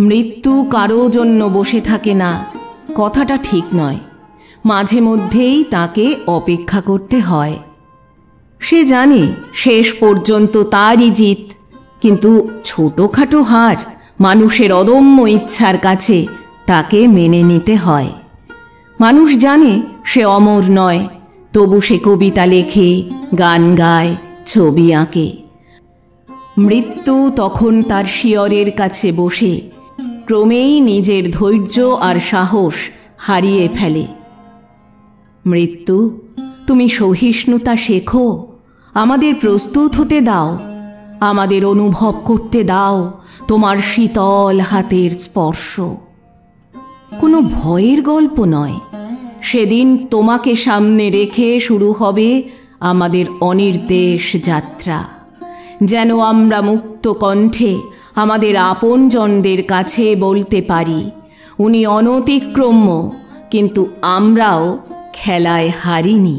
মৃত্যু কারো জন্য বসে থাকে না, কথাটা ঠিক নয়। মাঝে মধ্যেই তাকে অপেক্ষা করতে হয়। সে জানে শেষ পর্যন্ত তারই জিত, কিন্তু ছোটোখাটো হার মানুষের অদম্য ইচ্ছার কাছে তাকে মেনে নিতে হয়। মানুষ জানে সে অমর নয়, তবু সে কবিতা লেখে, গান গায়, ছবি আঁকে। মৃত্যু তখন তার শিয়রের কাছে বসে ক্রমেই নিজের ধৈর্য আর সাহস হারিয়ে ফেলে। মৃত্যু, তুমি সহিষ্ণুতা শেখো, আমাদের প্রস্তুত হতে দাও, আমাদের অনুভব করতে দাও তোমার শীতল হাতের স্পর্শ। কোনো ভয়ের গল্প নয়, সেদিন তোমাকে সামনে রেখে শুরু হবে আমাদের অনির্দেশ যাত্রা। যেন আমরা মুক্ত কণ্ঠে আমাদের আপনজনদের কাছে বলতে পারি, উনি অনতিক্রম্য, কিন্তু আমরাও খেলায় হারিনি।